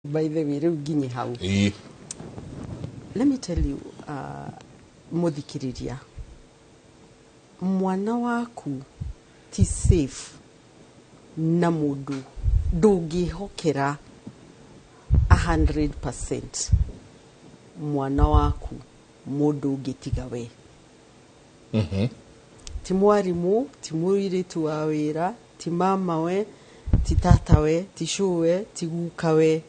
By the way, ginyi hau. Let me tell you, muthikiriria. Mwana waku ti safe na mundu ndungihokera 100% mwana waku mundu ungitiga we. Ti mwarimu, ti muiritu wa wira, ti mama we, ti tata we, ti shuwe, ti guka we.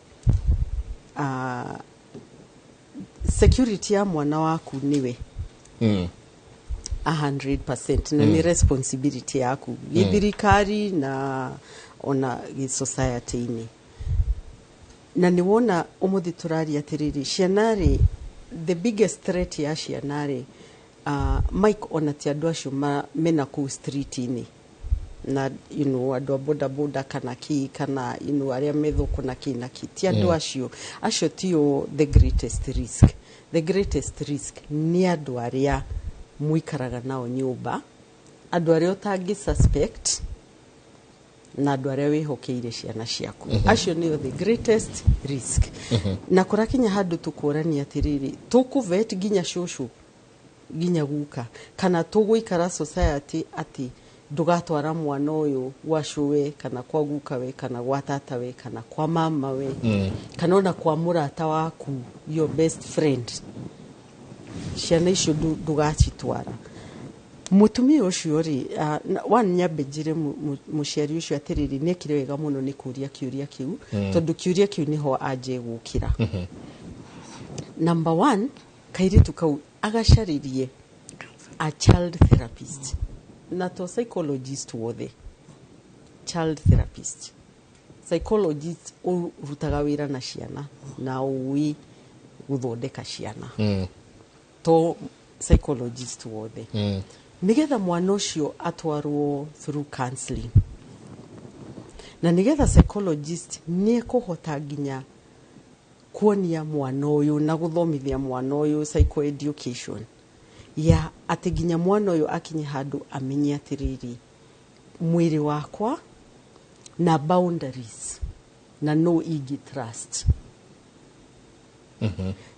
Security ya mwana waku niwe 100% na ni responsibility yaku thirikari na ona society ini na ni wona umuthi turari atiriri cianari the biggest threat ya cianari Mike ona ti andu acio mena ku street ini na andu boda boda kana ki kana aria methuku na ki ti andu acio tio the greatest risk ni andu aria muikaraga nao nyumba andu aria utangi suspect na andu aria wihokeire ciana ciaku acio nio the greatest risk na kurakinya handu tukurania atiriri tukuvet ginya shushu ginya guka kana tuguikara society ati ndugatwara mwana uyu gwa shuwe kana kwa guka we kana gwa tata we kana kwa mama we kana ona kwa murata waku your best friend ciana icio ndugacitwara mutumia ucio ri nyambe njire muciari ucio atiriri nekire wega muno ni kuria kiuria kiu tondu kiuria kiu niho anje gukira number 1 kairitu kau agacaririe a child therapist na to psychologist wothe child therapist psychologist urutaga wira na ciana na uwi guthondeka ciana to psychologist wothe nigetha mwana ucio atwarwo through counseling na nigetha psychologist nie kuhota ginya kuonia mwana uyu na guthomithia mwana uyu psychoeducation ya atiginya mwana uyu akinye handu amenye atiriri mwiri wakwa na boundaries na no igi trust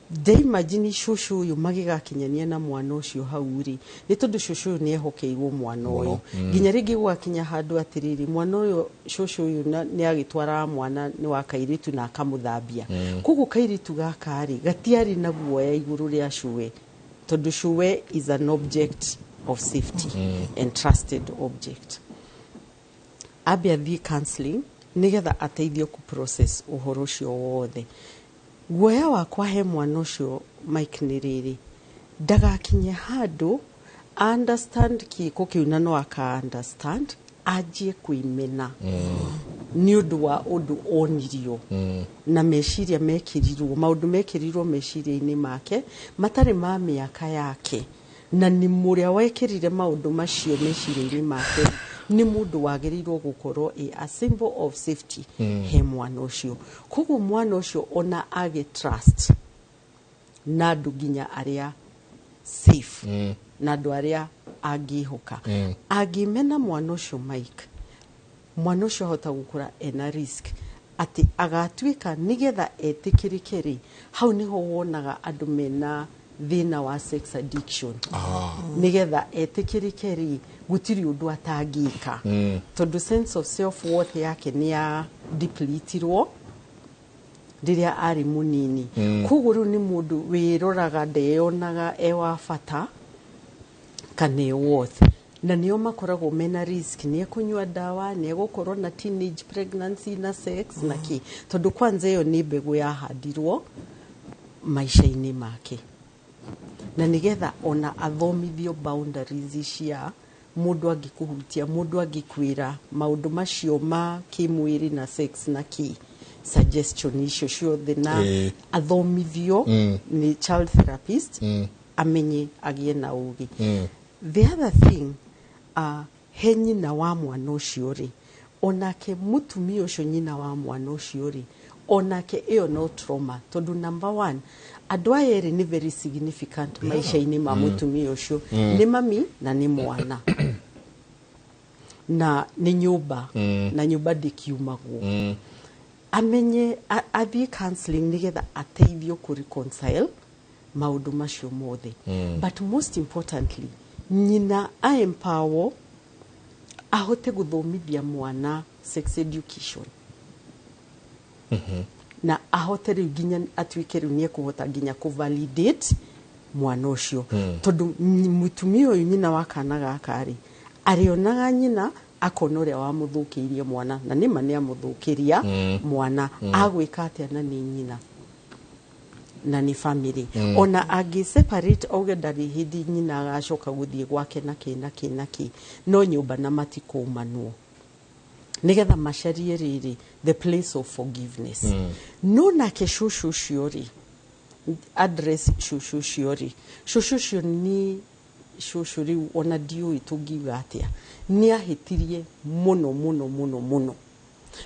de imagine shushu uyu magigakinyania na mwana ucio hauri ni tondu shushu ni ehokeirwo mwana uyu ginya ringi gwakinya handu atiriri mwana uyu shushu uyu ni agitwara mwana ni wa kairitu na akamuthambia kugu kairitu gakari gatiari na guoya iguru ria shuwe tondu shuwe is an object of safety and trusted object abia the counseling nigetha ateithio ku process uhoro ucio wothe guoya wakwa he mwana ucio Mike ni riri ndagakinye handu understand kiiko kiuna no aka understand ajie kuimena ni undu wa undu onirio na meciria mekirirwo maundu mekirirwo meciria-ini make matari ma miaka yake na ni muria wekirire maundu macio meciria-ini make ni mundu wagirirwo gukorwo a symbol of safety he mwana ucio kugu mwana ucio ona age trust na andu ginya aria safe na andu aria angihoka agimena mwana ucio Mike mwana ucio hota gukura ena risk ati agatwika nigetha etikirikeri hau niho wonaga andu mena thina wa sex addiction nigetha etikirikeri gutiri undu atangika tondu sense of self worth yake ni ya depletirwo riria ari munini kuguru ni mundu wiroraga ndeyonaga ewa fata kana worth na nio makoragwo mena risk ni kunywa dawa ni gukorwo na teenage pregnancy na sex na ki tondu kwanza iyo ni mbegu ya handirwo maisha-ini make na nigetha ona athomithio boundaries cia mundu angikuhutia mundu angikwira maundu macio ma kimwiri na sex na ki suggestion icio ciothe na athomithio ni child therapist amenye agie na ugi the other thing he nyina wa mwana ucio ri onake mutumia ucio nyina wa mwana ucio ri onake iyo no trauma tondu number 1 andu ayeri ni very significant maisha-ini ma mutumia ucio ni mami na ni mwana na ni nyumba na nyumba ndikiumagwo amenye athie counseling nigetha ateithio ku reconcile maundu macio mothe. But most importantly, nyina a empower ahote guthomithia mwana sex education. Na ahote riu ginya atuike riu nie kuhota ginya ku validate mwana ucio. Tondu mutumia uyu nyina wa kana gakari arionaga nyina akona uria wa muthukiirie mwana na nima ni amuthukiria mwana agwika atia na ni nyina na ni family. Ona agi separate auge ndari hindi nyina agacoka guthie gwake na ki no nyumba na matikumanwo nigetha macarie riri the place of forgiveness. No nake shushu ciori address shushu ciori ni shushu riu ona diu itugiuga atia ni ahitirie muno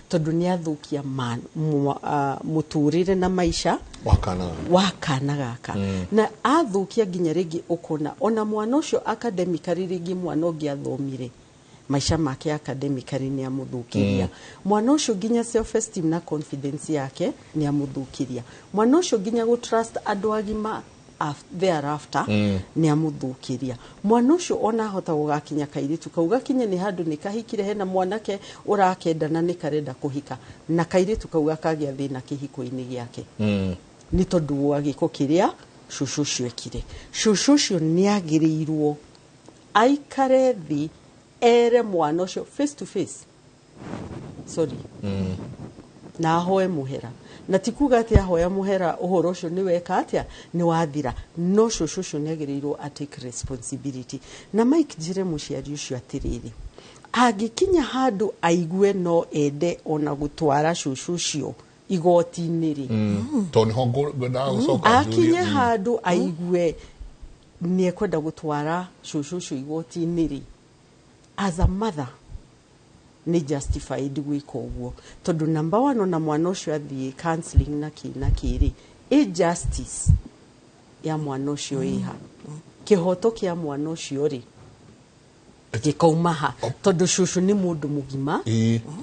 tondu ni athukia muturire na maisha wakana gaka na athukia ginya ringi ukona ona mwana ucio academically ringi mwana ungi athomire maisha make academically ni amuthukiria mwana ucio ginya self esteem na confidence yake ni amuthukiria mwana ucio ginya go trust andu agima thereafter ni amuthukiria mwana ucio ona hota gugakinya kairitu kauga kinya ni handu ni kahikire hena mwanake urakenda na ni karenda kuhika na kairitu kauga kagia thina kihiko-ini giake ni tondu wa giko kiria shushu ciekire shushu ni agirirwo aikare thi ere mwana ucio face to face na ahoe muhera na tikuga ati ahoya muhera uhoro ucio ni weka atia ni wathira no shushu ni agirirwo a take responsibility na Mike jire muciari ucio atiriri agikinya handu aigue no ende ona gutwara shushu igoti-ini ri toni hongo na gucoka akinya handu aigue ni ekwenda gutwara shushu igoti-ini ri as a mother ni justified gwiko uguo tondu number 1 ona mwana ucio athie counseling na kiri justice ya mwana ucio iha kihoto kia mwana ucio ri gikaumaha tondu shushu ni mundu mugima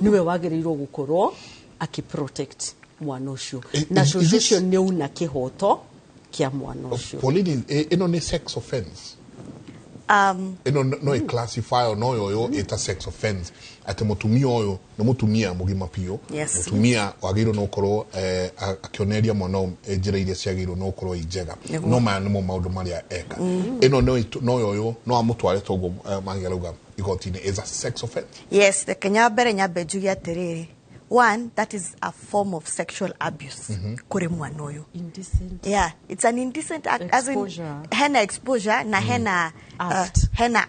niwe wagirirwo gukorwo akiprotect mwana ucio na shushu ni una kihoto kia mwana ucio. Polini ino ni sex offense no classify no yo eta sex offense ati mutumia oyo no mutumia mugima pio mutumia wagiro no korwo akioneria mwana njira iria ciagiro no korwo injega no man mo maundu maria eka ino no yo no amutware togo mangiaruga igotini is a sex offense. Yes, the Kenya bere nyabe jugi atiriri. One, that is a form of sexual abuse. Kure mwana oyo. Indecent. Yeah, it's an indecent act. Exposure. As in, hena exposure na hena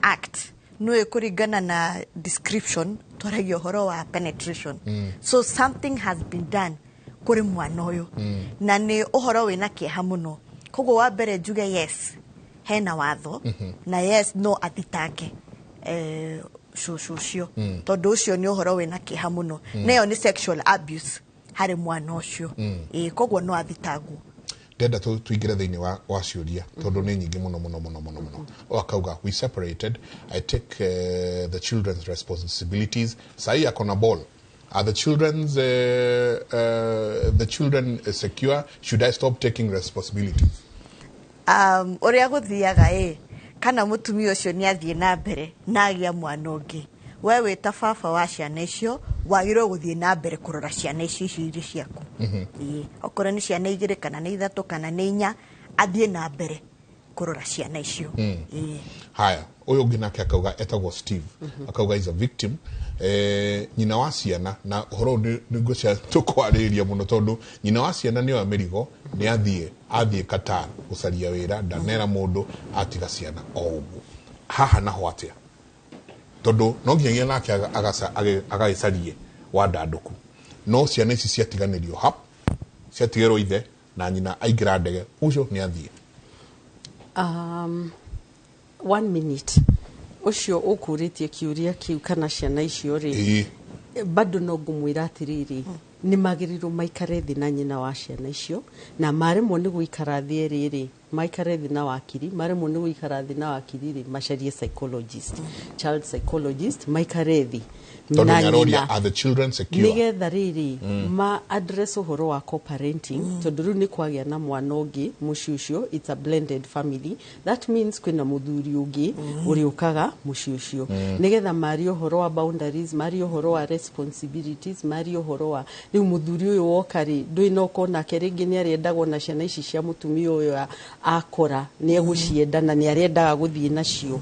act. No kurigana na description toragio horo wa penetration. So something has been done kure mwana oyo. Na ni ohoro wina kieha muno. Kogo wa bere juge yes. Hena watho. Na yes no atitake. Shushu tondu ucio ni uhoro wina kiha muno nayo ni sexual abuse hari mwana ucio kogwo no athitagwo ndenda tuingire thiini wa ciuria tondu ni nyingi muno wakauga we separated. I take the children's responsibilities sai akona ball are the children secure? Should I stop taking responsibilities? Oria guthiaga kana mutumia ucio ni athie na mbere na agia mwana ungi we wita baba wa ciana icio wagirwo guthie na mbere kurora ciana icio iri ciaku okoro ni ciana igire kana ni ithatu kana ni inya athie na mbere kurora ciana icio haya uyu ungi nake akauga etagwo Steve akauga is a victim nyina wa ciana na horo ni ngucia tukwariria muno tondu nyina wa ciana ni wa mirigo ni athie Qatar gucaria wira ndanera mundu atiga ciana o ugu haha na hwatia tondu no nginya nake agaicarie wa ndanduku no ciana ici ciatiganirio hap ciatigero ithe na nyina aingira ndege ucio ni athie 1 minute ucio ukuritie kiuria kiu kana ciana icio ri bado no ngumwira atiriri ni magirirwo maikare thi na nyina wa ciana icio na maremwo ni guikara thi riri maikare thĩ na wakiri maremwo nĩ gũikara thĩ na wakiri rĩ macarie psychologist child psychologist maikare thĩ na nyina are the children secure nigetha rĩrĩ ma address ũhoro wa co-parenting tondũ rĩu nĩ kwagĩa na mwana ũngĩ mũciĩ ũcio it's a blended family that means kwĩna mũthuri ũngĩ ũrĩũkaga mũciĩ ũcio nigetha marie ũhoro wa boundaries marie ũhoro wa responsibilities marie ũhoro wa rĩu mũthuri ũyũ woka rĩ ndũĩ no kona rĩngĩ nĩ arĩendagwo na ciana ici cia mũtumia ũyũ akora nĩ egũcienda na nĩ arĩendaga gũthiĩ nacio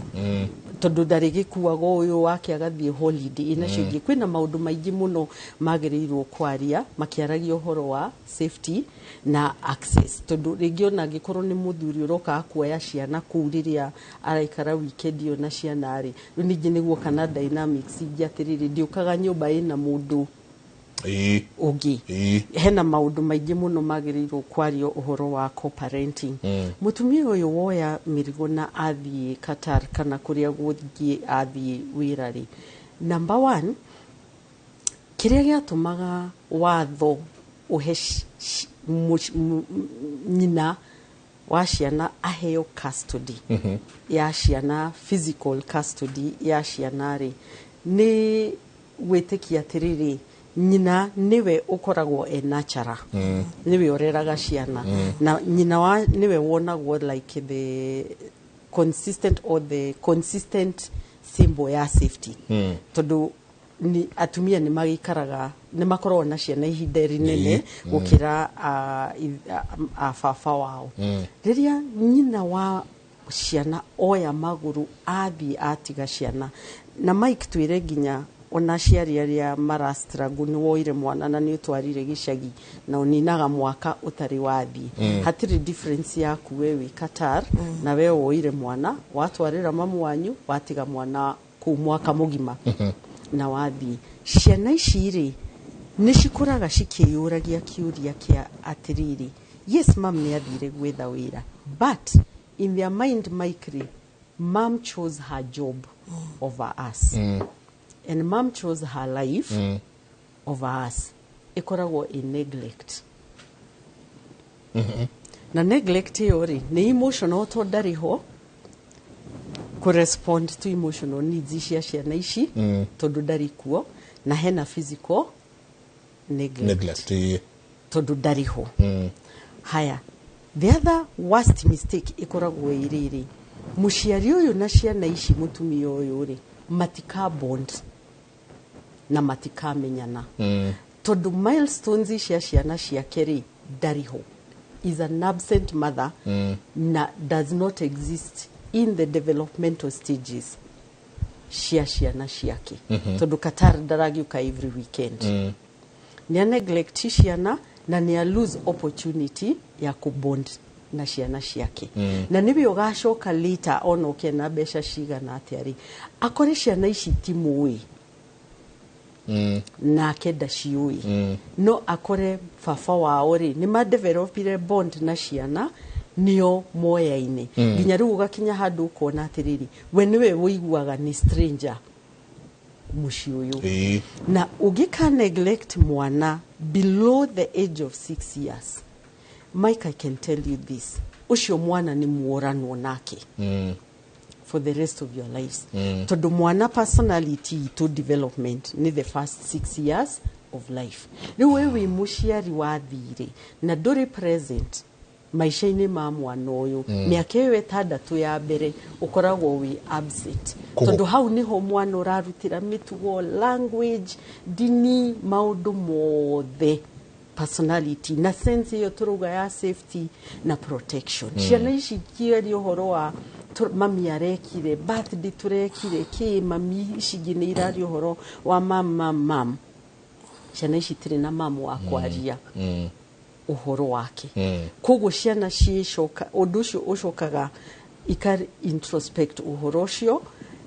tondu ndarĩgĩkuaga ũyũ wake agathiĩ holiday inacio ingĩ kwĩna maũndũ maingĩ mũno magĩrĩirwo kwaria makĩaragia ũhoro wa safety na access tondu rĩngĩ ona angĩkorwo nĩ mũthuri ũroka kuoya ciana kũu rĩrĩa araikara weekend ĩyo na ciana rĩ rĩu ningĩ nĩguo kana dynamics ingĩ atĩrĩrĩ ndiũkaga nyũmba ĩna mũndũ ũngĩ hena maũndũ maingĩ mũno magĩrĩirwo kwario ũhoro wa co-parenting mũtumia ũyũ woya mĩrigo na athiĩ Qatar kana kũrĩa gũthiĩ athiĩ wĩra rĩ number 1 kĩrĩa gĩatũmaga watho ũhe nyina wa ciana aheo custody ya ciana physical custody ya ciana rĩ nĩ gwĩtĩkia atĩrĩrĩ nyina niwe ukoragwo natural niwe oreraga ciana na nyina niwe wonagwo like the consistent symbol ya safety tondu ni atumia ni magikaraga ni makorwo na ciana ihinda rinene gukira a baba wao riria nyina wa ciana oya maguru athi atiga ciana na Mike twire nginya ona ciari aria marastragu ni woire mwana na ni utwarire gicagi na uninaga mwaka utari wathi hatiri difference yaku wewe Qatar na we woire mwana watwarira mamu wanyu watiga mwana ku mwaka mugima na wathi ciana ici ri ni cikuraga cikiyuragia kiuria kia atiriri yes mam ni athire gwetha wira but in their mind Mike mom chose her job over us and mom chose her life over us ikoragwo in neglect na neglect yori ni emotional to ndariho correspond to emotional needs cia ciana ici tondu ndarikuo na hena physical neglect tondu ndariho haya the other worst mistake ikoragwo iriri muciari uyu na ciana ici mutumia uyu ri matika bond na matika menyana tondu milestones cia ciana ciake ri ndariho is an absent mother na does not exist in the developmental stages cia ciana ciake tondu Qatar ndaragiuka every weekend ni neglect ciana na ni lose opportunity ya kubond na ciana ciake na niwe ugacoka later on ukena besha cigana atiari akore ciana ici timui na kenda ciui no akore baba wao ri ni ma developire bond na ciana nio moya-ini nginya riu ugakinya handu ukona atiriri we niwe wiguaga ni stranger muci uyu na ugika neglect mwana below the age of 6 years Mike, I can tell you this ucio mwana ni muoranwo nake for the rest of your lives tondu mwana personality to development ni the first 6 years of life riu wewe muciari wa thire na nduri present maisha-ini ma mwana uyu miaka iyo 6 ya mbere ukoragwo wi absent tondu hau niho mwana urarutira mitugo language dini maundu mothe personality na sense iyo turuga ya safety na protection ciana ici kiari uhoro wa mami arekire birthday turekire ki mami ici ni irari uhoro wa mam ciana ici tiri na mamu akwaria uhoro wake koguo ciana cicoka undu ucio ucokaga ikari introspect uhoro ucio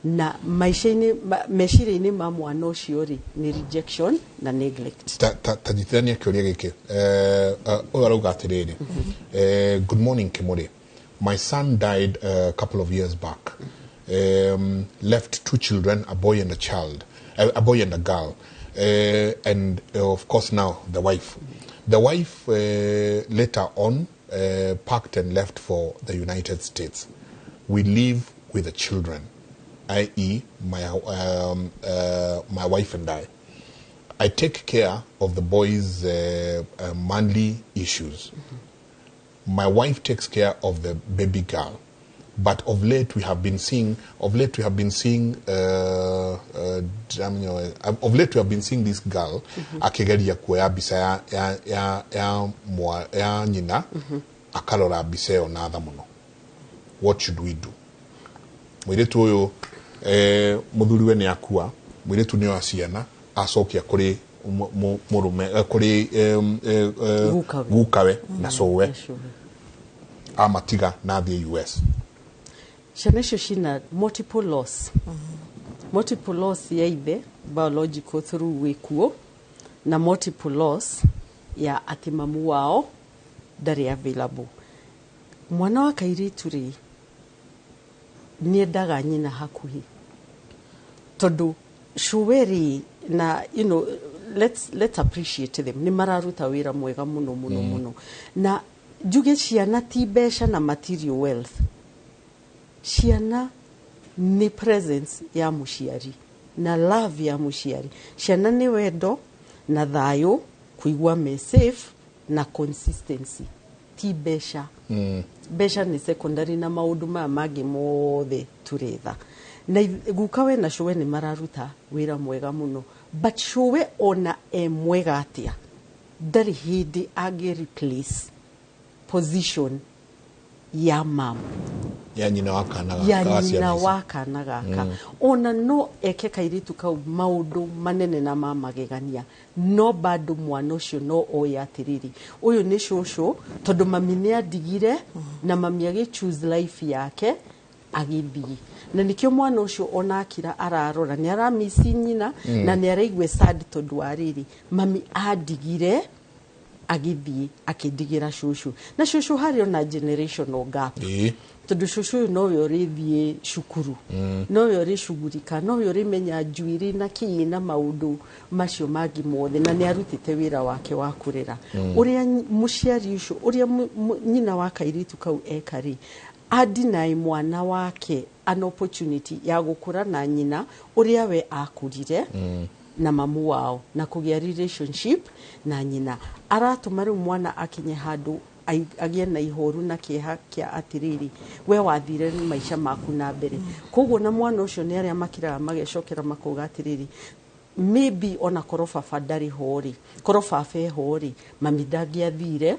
na maisha-ini meciria-ini ma mwana ucio ri ni rejection na neglect tajithania kiuria giki uyu arauga atiriri good morning Kimuri, my son died a couple of years back left 2 children, a boy and a child, a boy and a girl, and of course now the wife later on packed and left for the United States. We live with the children, i.e. my wife and I take care of the boys' monthly issues. My wife takes care of the baby girl. But of late we have been seeing this girl akigeria kuoya bisa ya nyina akalora bisa yo na atha muno. What should we do? Mwiretu uyu muthuriwe ni akua, mwiretu ni aciana acokia kuri murume kuri gukawe na sowe amatiga na the US. Shanesho shina multiple loss. Multiple loss ya ibe biological through wekuo na multiple loss ya atimamu wao dari available. Mwana wa kairitu ri niendaga nyina hakuhi. Tondu shuweri na let's appreciate them. Ni mararuta wira mwega muno. Na juge ciana ti besha na material wealth. Ciana ni presence ya mushiari na love ya mushiari. Ciana ni wendo na thayo, kuigua me safe na consistency. Ti besha. Besha ni secondary na maundu magi mothe turetha. Na gukawe na showe ni mararuta wira mwega muno. But showe ona mwega atia. Dari hindi age replace position ya mama. Ya nyina wakana gaka. Ona no eke kairitu kau maundu manene na mama gegania. No bado mwana ucio no oya atiriri. Uyu ni shosho tondu mami ni adigire na mami agi choose life yake agithii. Na nikio mwana ucio ona akira ararora ni aramisi nyina na ni araigwe sad tondu ariri. Mami adigire agithii akidigira shosho. Na shosho hari ona generational gap. Tondu shosho no yorithie shukuru. No yori shugurika, no yori menya juiri na kiina maundu macio magi mothe na ni arutite wira wake wa kurera. Uria mushiari ucio, uria nyina wa kairitu kau ekari, adinai mwana wake an opportunity ya gukura na nyina uria we akurire na mamu wao na kugia relationship na nyina. Aratuma riu mwana akinye handu agia na ihoru na kieha kia atiriri we wathire ni maisha maku na mbere. Koguo na mwana ucio ni aria makiraga magecokera makuga atiriri maybe ona korofa fadari hori korofa fe hori mami ndagiathire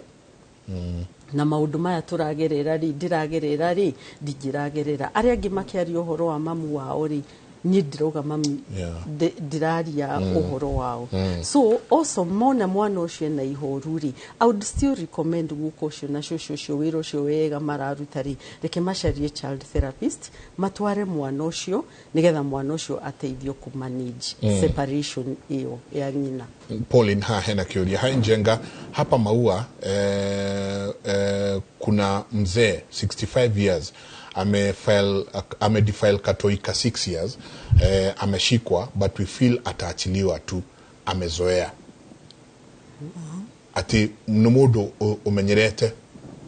na maundu maya turagerera ri ndiragerera ri ndingiragerera aria angi makiaria uhoro wa mamu wao ri ni ndiroga mami ndiraria uhoro wao. So also mona mwana ucio na ihoruri I would still recommend guko ucio na shosho wiro ucio wega mararutari reke macarie child therapist matware mwana ucio nigetha mwana ucio ateithio ku manage separation iyo ya nyina. Pauline hena kiuria hainjenga hapa Maua kuna mzee 65 years amedefile katoika 6 years ameshikwa but we feel ataachiliwa tu amezoea. Ati numudu umenyerete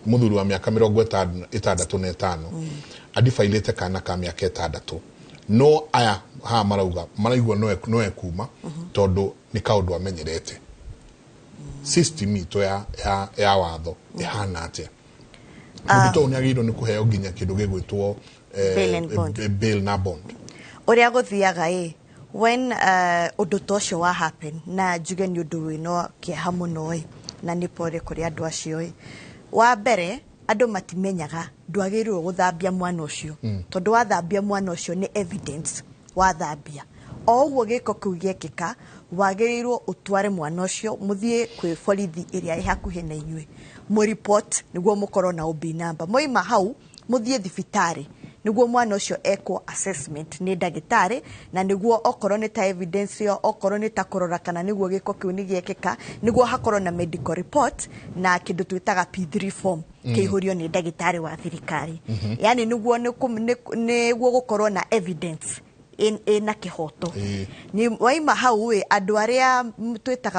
muthuri wa miaka 65 adifailete kana ka miaka 6 no aya ha maraigwa no ekuma tondu ni kaundu amenyerete. System ito ya watho ihana atia. Mudito unyagido ni kuheo ginya kindu gigwitwo bail na bond. Oria guthiaga when undu tocio wa happen na juge ni undu wino kieha muno na ni pore kuri andu acio wa mbere andu matimenyaga ndwagirwo guthambia mwana ucio tondu wathambia mwana ucio ni evidence wathambia o uguo giko kiu giekika wagirirwo utware mwana ucio muthie kwi borithi iria ihakuhi na inyue mu report niguo mukoro na OB number moima hau muthie thibitari niguo mwana ucio eko assessment ni ndagitari na niguo okoro ni ta evidence yo okoro ni ta korora kana niguo giko kiu ni giekeka niguo hakoro na medical report na kindu twitaga P3 form kihurio ni ndagitari wa thirikari. Yani niguo niguo gukorwo na evidence na kihoto ni waima hau andu aria twitaga